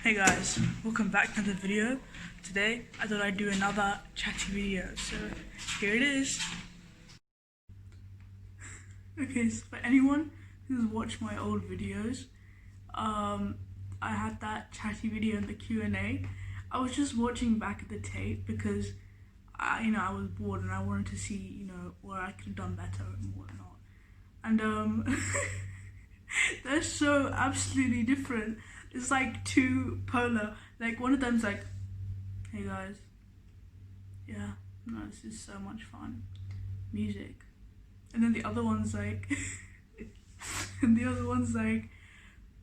Hey guys, welcome back to the video. Today I thought I'd do another chatty video, so here it is. Okay, so for anyone who's watched my old videos, I had that chatty video in the Q&A. I was just watching back at the tape because I was bored and I wanted to see, where I could have done better and whatnot. And they're so absolutely different. It's like two polar. Like one of them's like, hey guys, yeah, no, this is so much fun, music. And then the other one's like,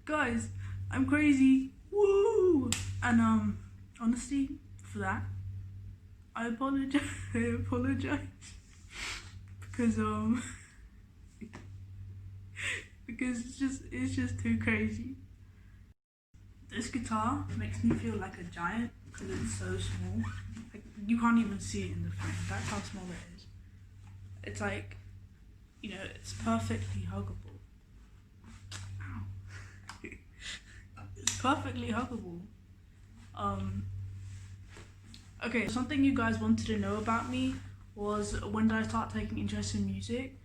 guys, I'm crazy, woo. And honestly, for that, I apologize. Because because it's just too crazy. This guitar makes me feel like a giant because it's so small. Like, you can't even see it in the frame. That's how small it is. It's like, it's perfectly huggable. Ow. It's perfectly huggable. Okay, something you guys wanted to know about me was when did I start taking interest in music?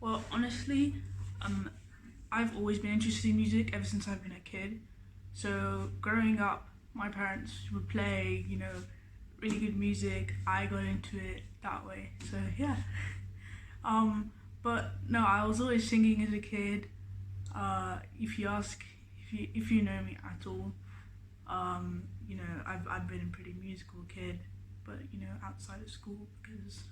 Well, honestly, I've always been interested in music ever since I've been a kid. So growing up, my parents would play, really good music. I got into it that way. So yeah. But no, I was always singing as a kid. If you know me at all, I've been a pretty musical kid, but outside of school, because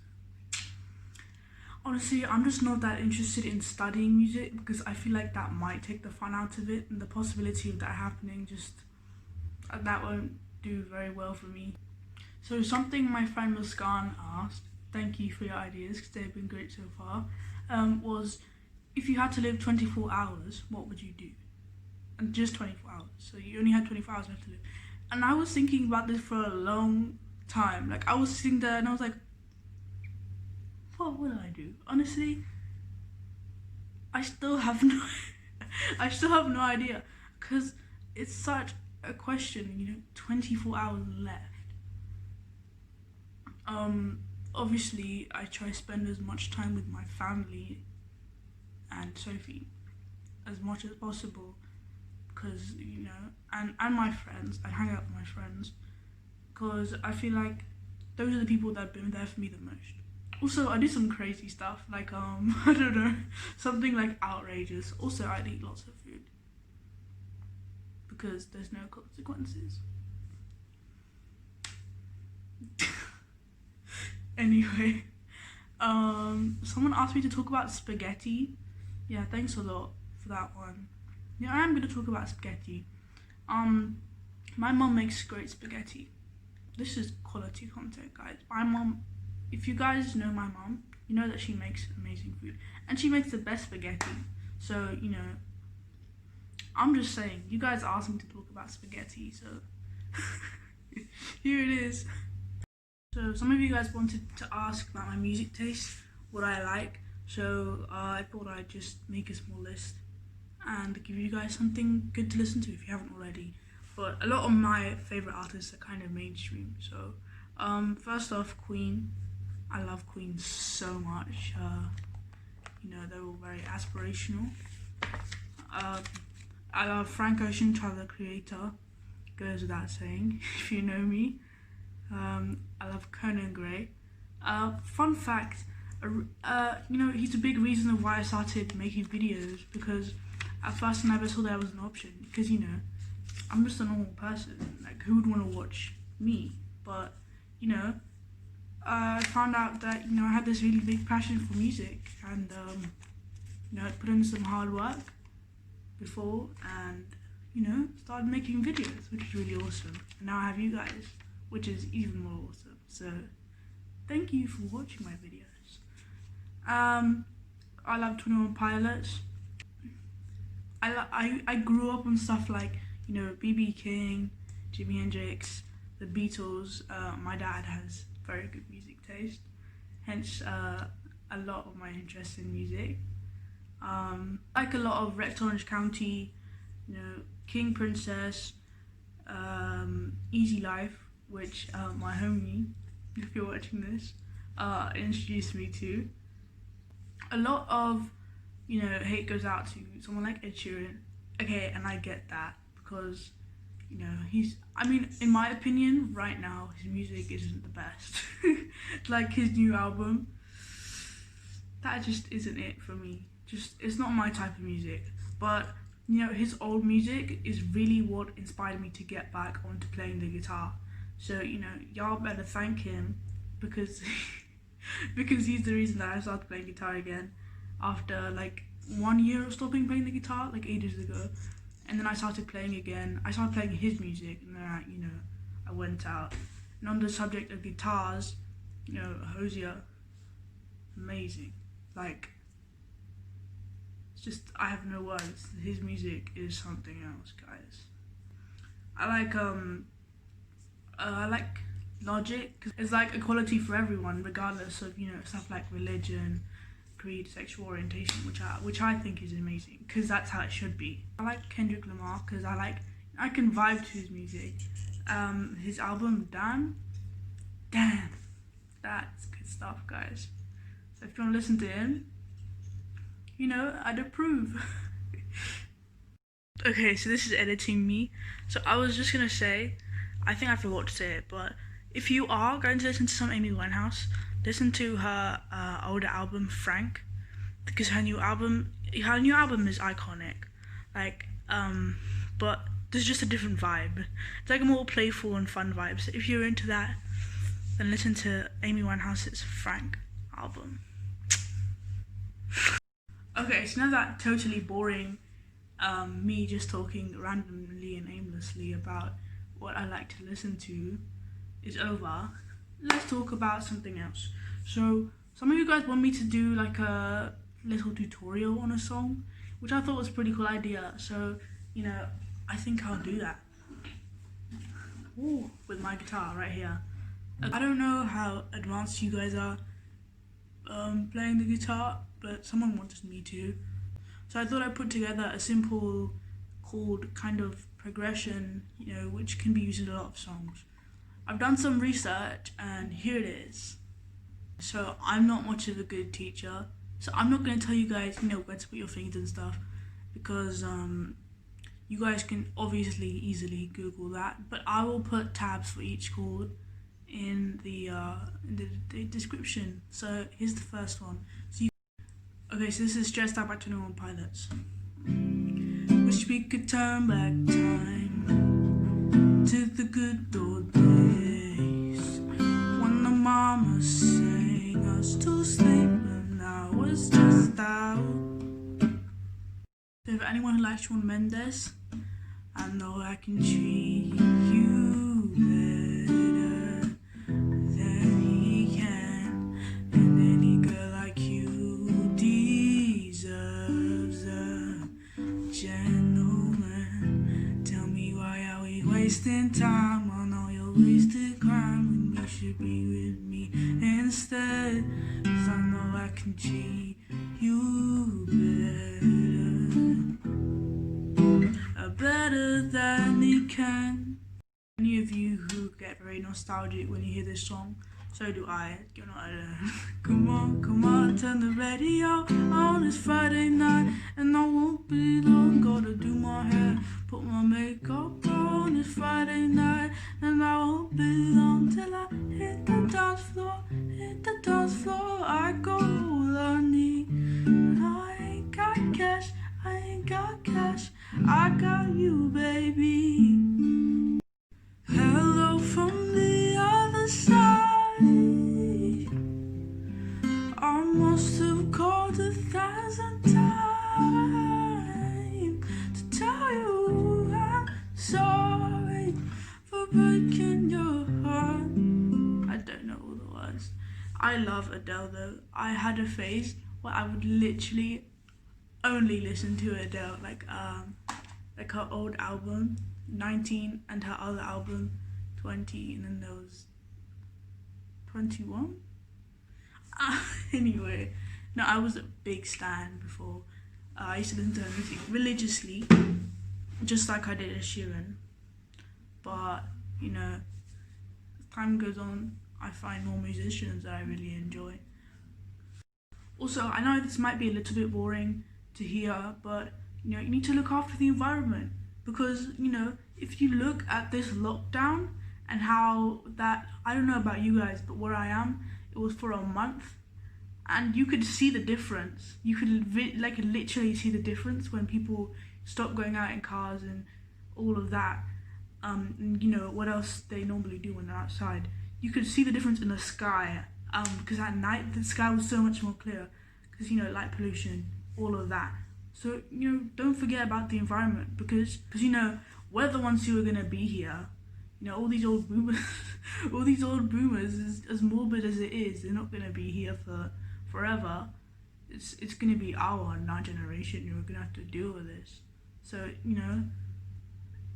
honestly, I'm just not that interested in studying music because I feel like that might take the fun out of it, and the possibility of that happening that won't do very well for me. So something my friend Muskan asked, thank you for your ideas because they've been great so far, was if you had to live 24 hours, what would you do? And just 24 hours, so you only had 24 hours left to live. And I was thinking about this for a long time. Like, I was sitting there and I was like, what would I do? Honestly, I still have no idea, because it's such a question. 24 hours left. Obviously, I try to spend as much time with my family and Sophie as much as possible, because and my friends. I hang out with my friends because I feel like those are the people that have been there for me the most. Also, I do some crazy stuff, like, I don't know, something like outrageous. Also, I'd eat lots of food because there's no consequences. Anyway, someone asked me to talk about spaghetti. Yeah, thanks a lot for that one. Yeah, I am going to talk about spaghetti. My mom makes great spaghetti. This is quality content, guys. My mom, if you guys know my mom, you know that she makes amazing food. And she makes the best spaghetti. So, I'm just saying, you guys asked me to talk about spaghetti, so here it is. So some of you guys wanted to ask about my music taste, what I like. So I thought I'd just make a small list and give you guys something good to listen to if you haven't already. But a lot of my favorite artists are kind of mainstream. So first off, Queen. I love Queen so much. They're all very aspirational. I love Frank Ocean, Tyler the Creator. Goes without saying, if you know me. I love Conan Gray. Fun fact, he's a big reason of why I started making videos, because at first I never saw that was an option, because I'm just a normal person. Like, who would want to watch me? But I found out that I had this really big passion for music, and I'd put in some hard work before, and started making videos, which is really awesome. And now I have you guys, which is even more awesome. So thank you for watching my videos. I love 21 Pilots. I grew up on stuff like B.B. King, Jimi Hendrix, the Beatles. My dad has very good music taste, hence a lot of my interest in music. Like a lot of Rex Orange County, King Princess, Easy Life, which my homie, if you're watching this, introduced me to. A lot of, hate goes out to someone like Ed Sheeran. Okay, and I get that because, in my opinion, right now, his music isn't the best. Like his new album, that just isn't it for me. It's not my type of music. But, his old music is really what inspired me to get back onto playing the guitar. So, y'all better thank him because because he's the reason that I started playing guitar again after like 1 year of stopping playing the guitar, like ages ago. And then I started playing again. I started playing his music, and then I went out. And on the subject of guitars, Hosier, amazing. Like, it's just, I have no words. His music is something else, guys. I like Logic, because it's like equality for everyone, regardless of, stuff like religion, creed, sexual orientation, which I think is amazing, because that's how it should be. I like Kendrick Lamar, because I can vibe to his music. His album, Damn, that's good stuff, guys. So if you want to listen to him, I'd approve. Okay, so this is editing me. So I was just gonna say, I think I forgot to say it, but if you are going to listen to some Amy Winehouse, listen to her older album, Frank, because her new album is iconic. Like, but there's just a different vibe. It's like a more playful and fun vibe. So if you're into that, then listen to Amy Winehouse's Frank album. Okay, so now that totally boring me just talking randomly and aimlessly about what I like to listen to is over, let's talk about something else. So some of you guys want me to do like a little tutorial on a song, which I thought was a pretty cool idea. So, I think I'll do that. Ooh, with my guitar right here. I don't know how advanced you guys are playing the guitar, but someone wanted me to. So I thought I'd put together a simple chord kind of progression, which can be used in a lot of songs. I've done some research and here it is. So I'm not much of a good teacher, so I'm not going to tell you guys, where to put your fingers and stuff, because you guys can obviously easily Google that, but I will put tabs for each chord in the description. So here's the first one. Okay, so this is Stressed Out by 21 Pilots. Wish we could turn back time to the good old days when the mama sang us to sleep and I was stressed out. So for anyone who likes Shawn Mendes, I know I can treat you better than he can, and any girl like you deserves a gentleman. Tell me, why are we wasting time on all your wasted crime when you should be with me instead? 'Cause I know I can treat you better than he can. Any of you who get very nostalgic when you hear this song, so do I. You're not alone. Come on, turn the radio on. It's Friday night and I won't be long. Gotta do my hair, put my makeup on. It's Friday night and I won't be long till I hit the dance floor. I got all I need. I ain't got cash, I got you, baby. Hello from the other side. I must have called 1,000 times to tell you I'm sorry for breaking your heart. I don't know all the words. I love Adele though. I had a phase where I would literally only listen to Adele, like her old album 19 and her other album 20, and then there was 21. Anyway, no, I was a big stan before. I used to listen to her music religiously, just like I did Ed Sheeran. but you know, as time goes on, I find more musicians that I really enjoy. Also, I know this might be a little bit boring to hear, but you know, you need to look after the environment, because you know, if you look at this lockdown and how that, I don't know about you guys, but where I am, it was for a month, and you could see the difference. You could like literally see the difference when people stop going out in cars and all of that. And you know what else they normally do when they're outside. You could see the difference in the sky, because at night the sky was so much more clear, because you know, light pollution, all of that. So you know, don't forget about the environment, because you know, we're the ones who are gonna be here. You know, all these old boomers, all these old boomers, as morbid as it is, they're not gonna be here for forever. It's gonna be our generation who are gonna have to deal with this. So you know,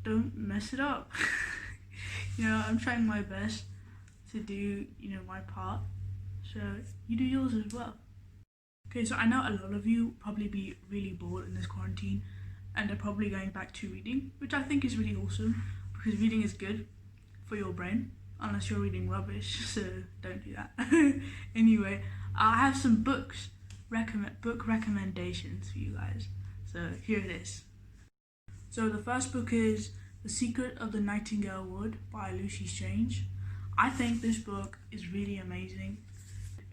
don't mess it up. You know, I'm trying my best to do, you know, my part, so you do yours as well. Okay, so I know a lot of you probably be really bored in this quarantine, and are probably going back to reading, which I think is really awesome, because reading is good for your brain, unless you're reading rubbish, so don't do that. Anyway, I have some book recommendations for you guys, so here it is. So the first book is The Secret of the Nightingale Wood by Lucy Strange. I think this book is really amazing.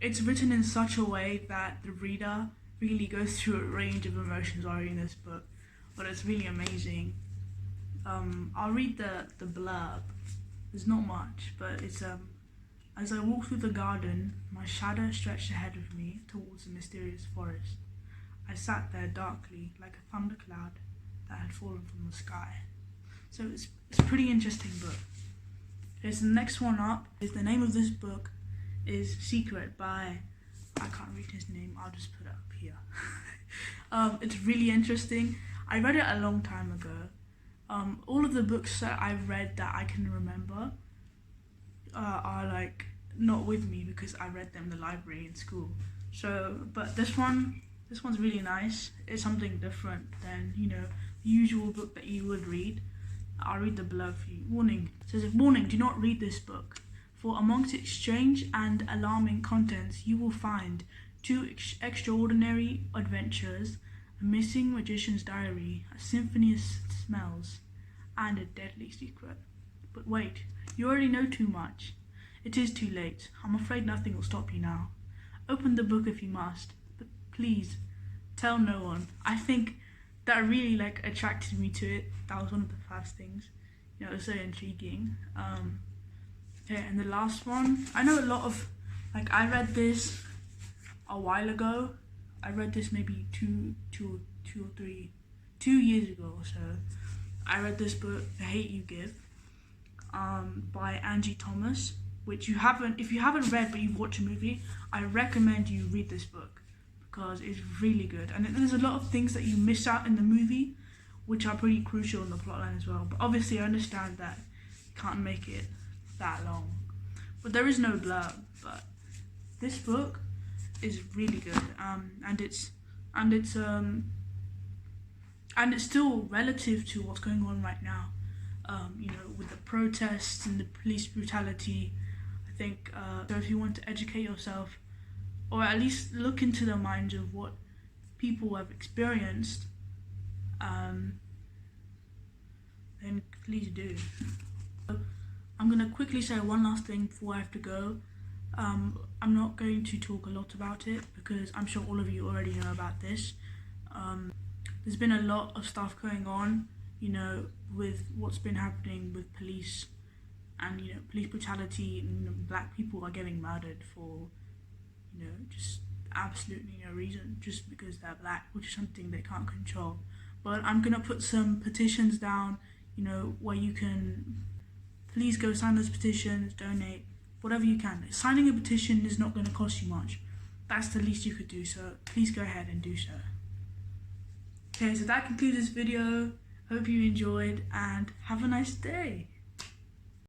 It's written in such a way that the reader really goes through a range of emotions while reading this book, but it's really amazing. I'll read the blurb. There's not much, but it's as I walked through the garden, my shadow stretched ahead of me towards the mysterious forest. I sat there darkly, like a thundercloud that had fallen from the sky. So it's a pretty interesting book. Here's the next one up. The name of this book is Secret by, I can't read his name, I'll just put it up here. It's really interesting. I read it a long time ago. All of the books that I've read that I can remember are like not with me, because I read them in the library in school. So, but this one's really nice. It's something different than, you know, the usual book that you would read. I'll read the blurb for you. Warning. It says, warning, do not read this book. For amongst its strange and alarming contents, you will find two extraordinary adventures, a missing magician's diary, a symphony of smells, and a deadly secret. But wait, you already know too much. It is too late. I'm afraid nothing will stop you now. Open the book if you must, but please, tell no one. I think that really like attracted me to it. That was one of the first things. You know, it was so intriguing. Okay, and the last one, I know a lot of, like, I read this a while ago. I read this maybe 2 years ago or so. I read this book, The Hate You Give, by Angie Thomas, which if you haven't read but you've watched a movie, I recommend you read this book, because it's really good. And there's a lot of things that you miss out in the movie, which are pretty crucial in the plotline as well. But obviously I understand that you can't make it that long. But there is no blurb, but this book is really good. And it's still relative to what's going on right now. You know, with the protests and the police brutality. I think so if you want to educate yourself, or at least look into the minds of what people have experienced, then please do. I'm going to quickly say one last thing before I have to go. I'm not going to talk a lot about it, because I'm sure all of you already know about this. There's been a lot of stuff going on, you know, with what's been happening with police, and, you know, police brutality, and, you know, black people are getting murdered for, you know, just absolutely no reason, just because they're black, which is something they can't control. But I'm gonna put some petitions down, you know, where you can please go sign those petitions, donate, whatever you can. Signing a petition is not going to cost you much. That's the least you could do, so please go ahead and do so. Okay, so that concludes this video. Hope you enjoyed, and have a nice day.